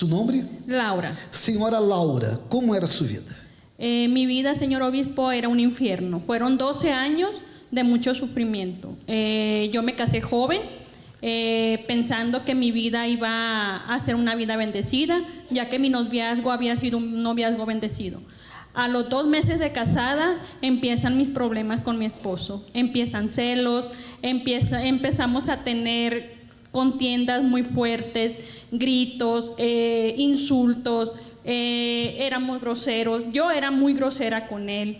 Su nome? Laura. Senhora Laura, como era sua vida? Mi vida, señor obispo, era un infierno. Fueron 12 años de mucho sufrimiento. Yo me casé joven, pensando que mi vida iba a ser una vida bendecida, ya que mi noviazgo había sido un noviazgo bendecido. A los 2 meses de casada empiezan mis problemas con mi esposo. Empiezan celos, empezamos a tener contiendas muy fuertes, gritos, insultos, éramos groseros. Yo era muy grosera con él.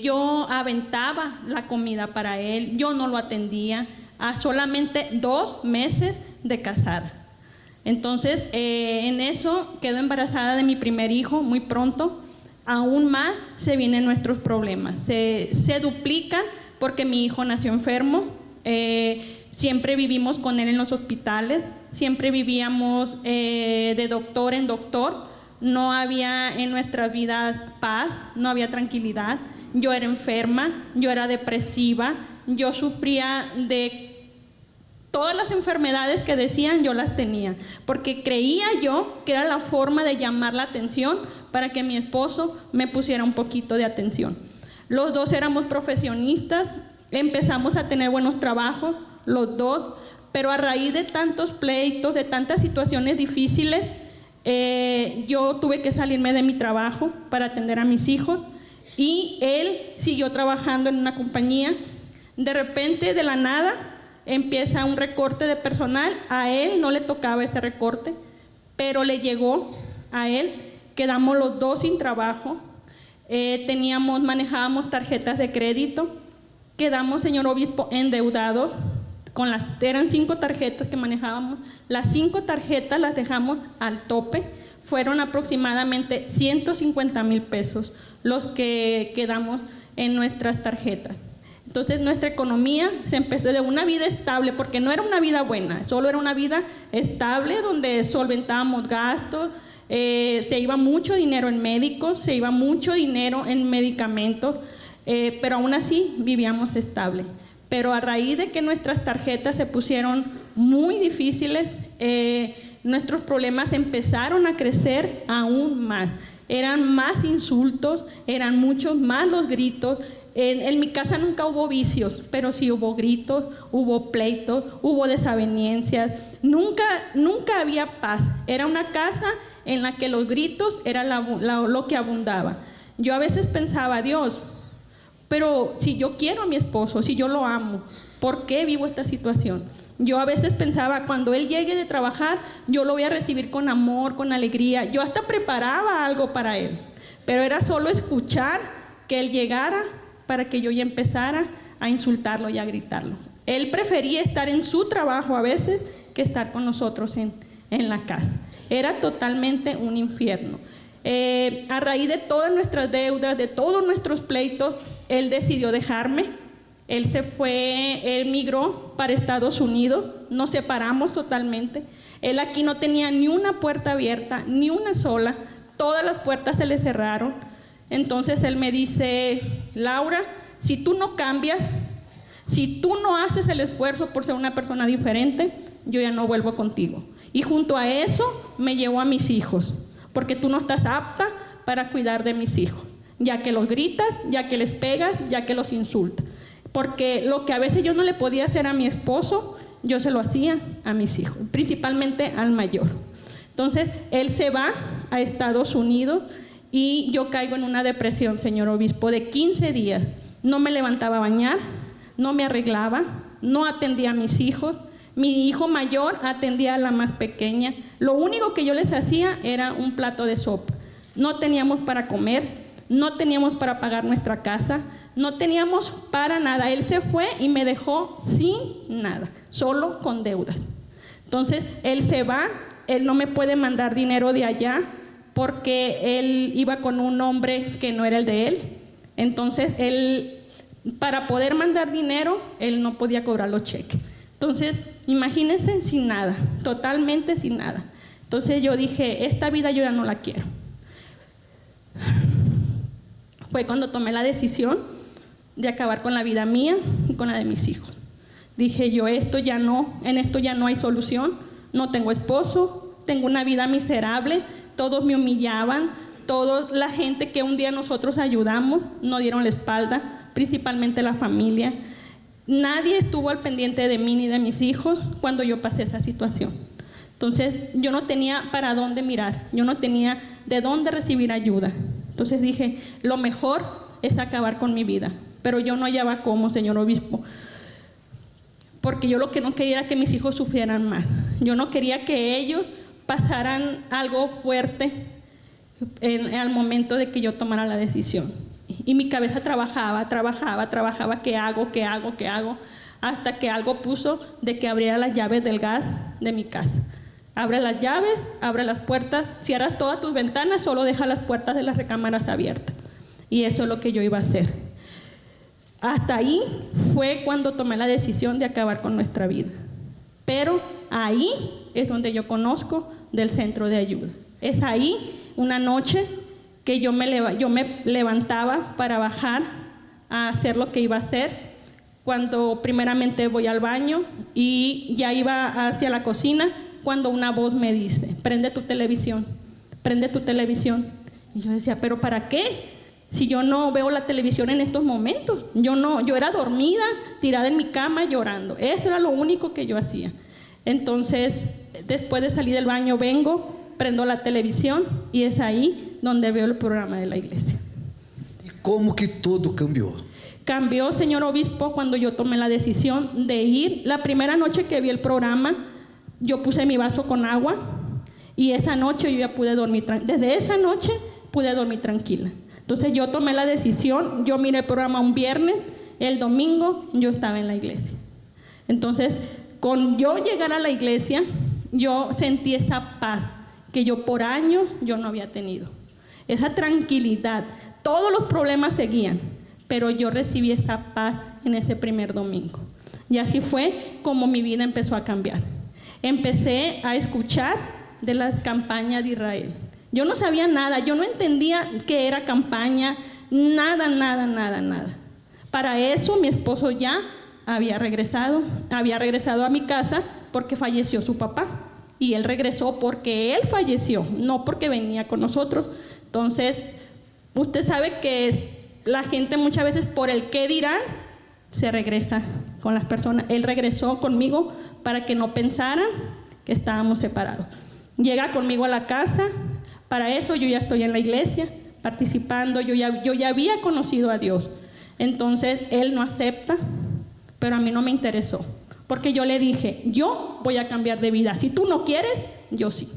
Yo aventaba la comida para él, yo no lo atendía, a solamente 2 meses de casada. Entonces, en eso quedo embarazada de mi primer hijo muy pronto. Aún más se vienen nuestros problemas, se duplican porque mi hijo nació enfermo. Siempre vivimos con él en los hospitales, siempre vivíamos de doctor en doctor. No había en nuestra vida paz, no había tranquilidad. Yo era enferma, yo era depresiva, yo sufría de todas las enfermedades que decían, yo las tenía, porque creía yo que era la forma de llamar la atención para que mi esposo me pusiera un poquito de atención. Los dos éramos profesionistas, empezamos a tener buenos trabajos, los dos, pero a raíz de tantos pleitos, de tantas situaciones difíciles, yo tuve que salirme de mi trabajo para atender a mis hijos y él siguió trabajando en una compañía. De repente, de la nada, empieza un recorte de personal. A él no le tocaba ese recorte, pero le llegó a él. Quedamos los dos sin trabajo. Manejábamos tarjetas de crédito. Quedamos, señor obispo, endeudados. Eran 5 tarjetas que manejábamos. Las 5 tarjetas las dejamos al tope. Fueron aproximadamente 150,000 pesos los que quedamos en nuestras tarjetas. Entonces nuestra economía se empezó de una vida estable, porque no era una vida buena, solo era una vida estable donde solventábamos gastos, se iba mucho dinero en médicos, se iba mucho dinero en medicamentos, pero aún así vivíamos estable. Pero a raíz de que nuestras tarjetas se pusieron muy difíciles, nuestros problemas empezaron a crecer aún más. Eran más insultos, eran muchos más los gritos. En mi casa nunca hubo vicios, pero sí hubo gritos, hubo pleitos, hubo desavenencias. Nunca había paz. Era una casa en la que los gritos era lo que abundaba. Yo a veces pensaba, Dios, pero si yo quiero a mi esposo, si yo lo amo, ¿por qué vivo esta situación? Yo a veces pensaba, cuando él llegue de trabajar, yo lo voy a recibir con amor, con alegría. Yo hasta preparaba algo para él, pero era solo escuchar que él llegara para que yo ya empezara a insultarlo y a gritarlo. Él prefería estar en su trabajo a veces que estar con nosotros en la casa. Era totalmente un infierno. A raíz de todas nuestras deudas, de todos nuestros pleitos, él decidió dejarme. Él se fue, él migró para Estados Unidos, nos separamos totalmente. Él aquí no tenía ni una puerta abierta, ni una sola, todas las puertas se le cerraron. Entonces él me dice, Laura, si tú no cambias, si tú no haces el esfuerzo por ser una persona diferente, yo ya no vuelvo contigo. Y junto a eso me llevó a mis hijos, porque tú no estás apta para cuidar de mis hijos, ya que los gritas, ya que les pegas, ya que los insultas. Porque lo que a veces yo no le podía hacer a mi esposo, yo se lo hacía a mis hijos, principalmente al mayor. Entonces él se va a Estados Unidos y yo caigo en una depresión, señor obispo, de 15 días. No me levantaba a bañar, no me arreglaba, no atendía a mis hijos. Mi hijo mayor atendía a la más pequeña. Lo único que yo les hacía era un plato de sopa. No teníamos para comer, no teníamos para pagar nuestra casa, no teníamos para nada. Él se fue y me dejó sin nada, solo con deudas. Entonces él se va, él no me puede mandar dinero de allá porque él iba con un hombre que no era el de él. Entonces él, para poder mandar dinero, él no podía cobrar los cheques. Entonces, imagínense, sin nada, totalmente sin nada. Entonces yo dije, esta vida yo ya no la quiero. Fue cuando tomé la decisión de acabar con la vida mía y con la de mis hijos. Dije yo, en esto ya no hay solución, no tengo esposo, tengo una vida miserable, todos me humillaban, toda la gente que un día nosotros ayudamos no dieron la espalda, principalmente la familia. Nadie estuvo al pendiente de mí ni de mis hijos cuando yo pasé esa situación. Entonces yo no tenía para dónde mirar, yo no tenía de dónde recibir ayuda. Entonces dije, lo mejor es acabar con mi vida, pero yo no hallaba cómo, señor obispo, porque yo lo que no quería era que mis hijos sufrieran más. Yo no quería que ellos pasaran algo fuerte al momento de que yo tomara la decisión. Y mi cabeza trabajaba, ¿qué hago? Hasta que algo puso de que abriera las llaves del gas de mi casa. Abre las llaves, abre las puertas, cierras todas tus ventanas, solo deja las puertas de las recámaras abiertas. Y eso es lo que yo iba a hacer. Hasta ahí fue cuando tomé la decisión de acabar con nuestra vida. Pero ahí es donde yo conozco del centro de ayuda. Es ahí, una noche, que yo me levantaba para bajar a hacer lo que iba a hacer. Cuando primeramente voy al baño y ya iba hacia la cocina, cuando una voz me dice, prende tu televisión. Y yo decía, ¿pero para qué? Si yo no veo la televisión en estos momentos. Yo era dormida, tirada en mi cama llorando. Eso era lo único que yo hacía. Entonces, después de salir del baño vengo, prendo la televisión y es ahí donde veo el programa de la iglesia. E como que todo cambiou? Cambió, señor obispo, cuando yo tomé la decisión de ir. La primera noche que vi el programa, yo puse mi vaso con agua y esa noche yo ya pude dormir. Desde esa noche pude dormir tranquila. Entonces yo tomé la decisión, yo miré el programa un viernes, el domingo yo estaba en la iglesia. Entonces, con yo llegar a la iglesia, yo sentí esa paz que yo por años yo no había tenido. Esa tranquilidad, todos los problemas seguían, pero yo recibí esa paz en ese primer domingo. Y así fue como mi vida empezó a cambiar. Empecé a escuchar de las campañas de Israel. Yo no sabía nada, yo no entendía qué era campaña, nada. Para eso mi esposo ya había regresado a mi casa porque falleció su papá. Y él regresó porque él falleció, no porque venía con nosotros. Entonces, usted sabe que la gente muchas veces por el qué dirán, se regresa con las personas. Él regresó conmigo para que no pensaran que estábamos separados. Llega conmigo a la casa. Para eso yo ya estoy en la iglesia participando, yo ya había conocido a Dios. Entonces él no acepta, pero a mí no me interesó, porque yo le dije, yo voy a cambiar de vida, si tú no quieres, yo sí.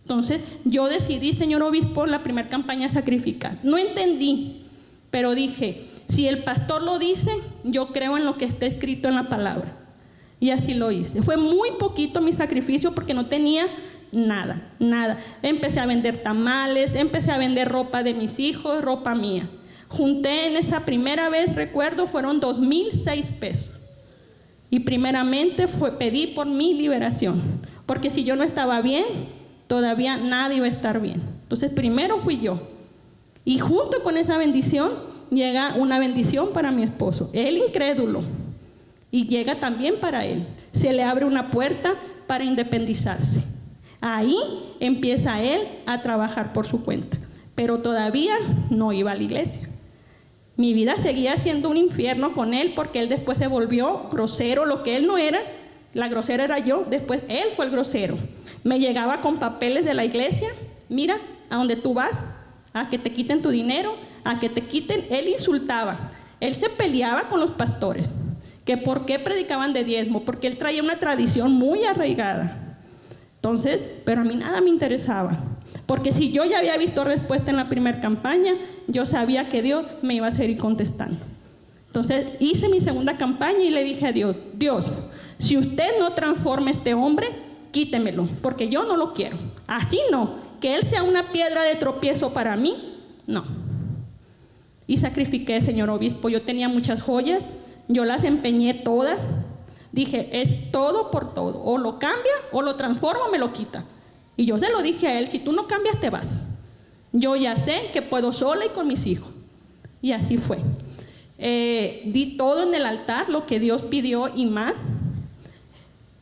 Entonces yo decidí, señor obispo, en la primera campaña sacrificar. No entendí, pero dije, si el pastor lo dice, yo creo en lo que está escrito en la palabra. Y así lo hice. Fue muy poquito mi sacrificio porque no tenía nada. Empecé a vender tamales, empecé a vender ropa de mis hijos, ropa mía. Junté en esa primera vez, recuerdo, fueron 2,006 pesos. Y primeramente pedí por mi liberación, porque si yo no estaba bien, todavía nadie iba a estar bien. Entonces primero fui yo. Y junto con esa bendición, llega una bendición para mi esposo, él incrédulo. Y llega también para él. Se le abre una puerta para independizarse. Ahí empieza él a trabajar por su cuenta, pero todavía no iba a la iglesia. Mi vida seguía siendo un infierno con él porque él después se volvió grosero, lo que él no era, la grosera era yo, después él fue el grosero. Me llegaba con papeles de la iglesia, mira, a donde tú vas, a que te quiten tu dinero, a que te quiten, él insultaba, él se peleaba con los pastores, que por qué predicaban de diezmo, porque él traía una tradición muy arraigada. Entonces, pero a mí nada me interesaba, porque si yo ya había visto respuesta en la primera campaña, yo sabía que Dios me iba a seguir contestando. Entonces hice mi segunda campaña y le dije a Dios, Dios, si usted no transforma a este hombre, quítemelo, porque yo no lo quiero. Así no, que él sea una piedra de tropiezo para mí, no. Y sacrifiqué, señor obispo, yo tenía muchas joyas, yo las empeñé todas. Dije, es todo por todo, o lo cambia, o lo transforma, o me lo quita. Y yo se lo dije a él, si tú no cambias, te vas. Yo ya sé que puedo sola y con mis hijos. Y así fue. Di todo en el altar, lo que Dios pidió y más.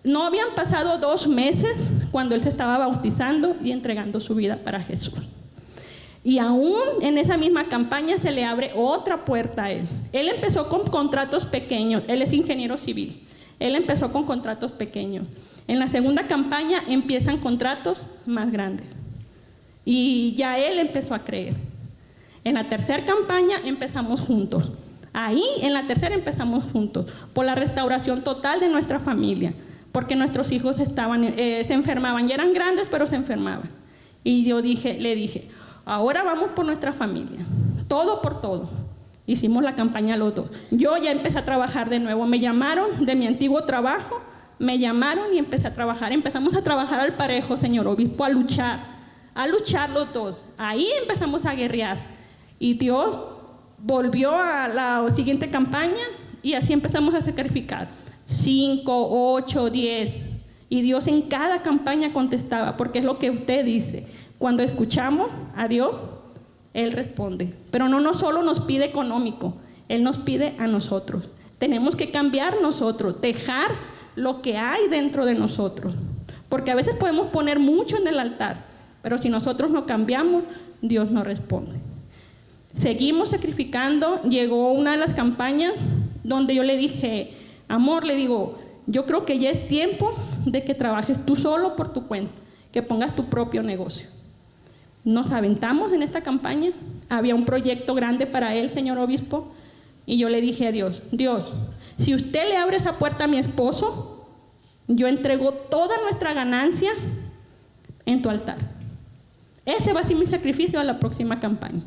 No habían pasado 2 meses cuando él se estaba bautizando y entregando su vida para Jesús. Y aún en esa misma campaña se le abre otra puerta a él. Él empezó con contratos pequeños, él es ingeniero civil, él empezó con contratos pequeños. En la segunda campaña empiezan contratos más grandes. Y ya él empezó a creer. En la tercera campaña empezamos juntos. Ahí, en la tercera empezamos juntos, por la restauración total de nuestra familia, porque nuestros hijos se enfermaban, ya eran grandes, pero se enfermaban. Y yo le dije, ahora vamos por nuestra familia, todo por todo. Hicimos la campaña los dos. Yo ya empecé a trabajar de nuevo, me llamaron de mi antiguo trabajo, me llamaron y empecé a trabajar. Empezamos a trabajar al parejo, señor obispo, a luchar los dos. Ahí empezamos a guerrear. Y Dios volvió a la siguiente campaña y así empezamos a sacrificar. 5, 8, 10. Y Dios en cada campaña contestaba, porque es lo que usted dice. Cuando escuchamos a Dios, Él responde. Pero no solo nos pide económico, Él nos pide a nosotros. Tenemos que cambiar nosotros, dejar lo que hay dentro de nosotros. Porque a veces podemos poner mucho en el altar, pero si nosotros no cambiamos, Dios no responde. Seguimos sacrificando. Llegó una de las campañas donde yo le dije, amor, le digo, yo creo que ya es tiempo de que trabajes tú solo por tu cuenta, que pongas tu propio negocio. Nos aventamos en esta campaña. Había un proyecto grande para él, señor obispo, y yo le dije a Dios, Dios, si usted le abre esa puerta a mi esposo, yo entrego toda nuestra ganancia en tu altar. Ese va a ser mi sacrificio a la próxima campaña.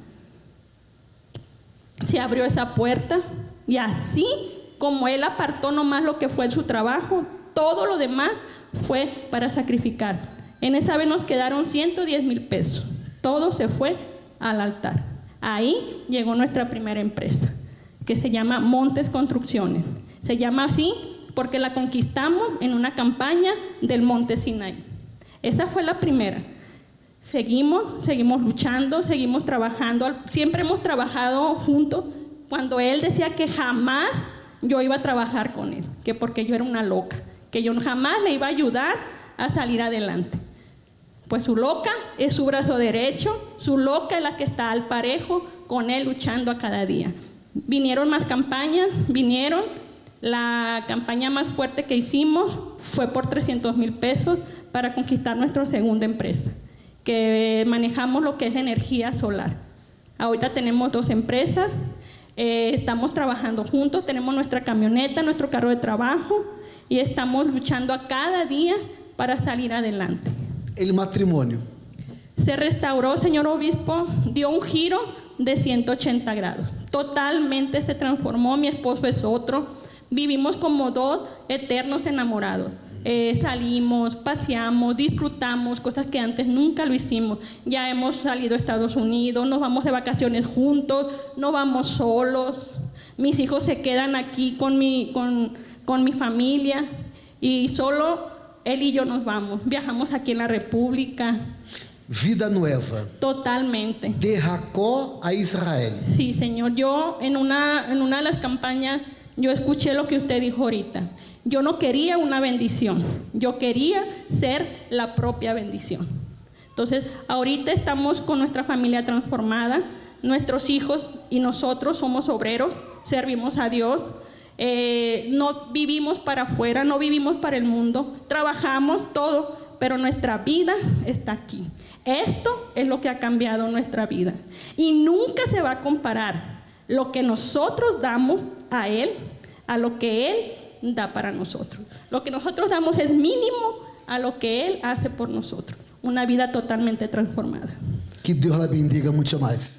Se abrió esa puerta y así como él apartó nomás lo que fue su trabajo, todo lo demás fue para sacrificar. En esa vez nos quedaron 110,000 pesos. Todo se fue al altar. Ahí llegó nuestra primera empresa, que se llama Montes Construcciones. Se llama así porque la conquistamos en una campaña del Monte Sinaí. Esa fue la primera. Seguimos luchando, seguimos trabajando. Siempre hemos trabajado juntos. Cuando él decía que jamás yo iba a trabajar con él, que porque yo era una loca, que yo jamás le iba a ayudar a salir adelante. Pues su loca es su brazo derecho, su loca es la que está al parejo con él luchando a cada día. Vinieron más campañas, la campaña más fuerte que hicimos fue por 300,000 pesos para conquistar nuestra segunda empresa, que manejamos lo que es energía solar. Ahorita tenemos 2 empresas, estamos trabajando juntos, tenemos nuestra camioneta, nuestro carro de trabajo y estamos luchando a cada día para salir adelante. El matrimonio. Se restauró, señor obispo, dio un giro de 180 grados. Totalmente se transformó, mi esposo es otro. Vivimos como 2 eternos enamorados. Salimos, paseamos, disfrutamos, cosas que antes nunca lo hicimos. Ya hemos salido a Estados Unidos, nos vamos de vacaciones juntos, no vamos solos. Mis hijos se quedan aquí con mi familia y solo él y yo nos vamos. Viajamos aquí en la República. Vida nueva. Totalmente. De Jacob a Israel. Sí, señor. Yo en una de las campañas, yo escuché lo que usted dijo ahorita. Yo no quería una bendición, yo quería ser la propia bendición. Entonces, ahorita estamos con nuestra familia transformada, nuestros hijos y nosotros somos obreros, servimos a Dios, no vivimos para afuera, no vivimos para el mundo, trabajamos todo, pero nuestra vida está aquí. Esto es lo que ha cambiado nuestra vida y nunca se va a comparar lo que nosotros damos a Él, a lo que Él da para nosotros. Lo que nosotros damos es mínimo a lo que Él hace por nosotros. Una vida totalmente transformada. Que Deus la bendiga mucho más.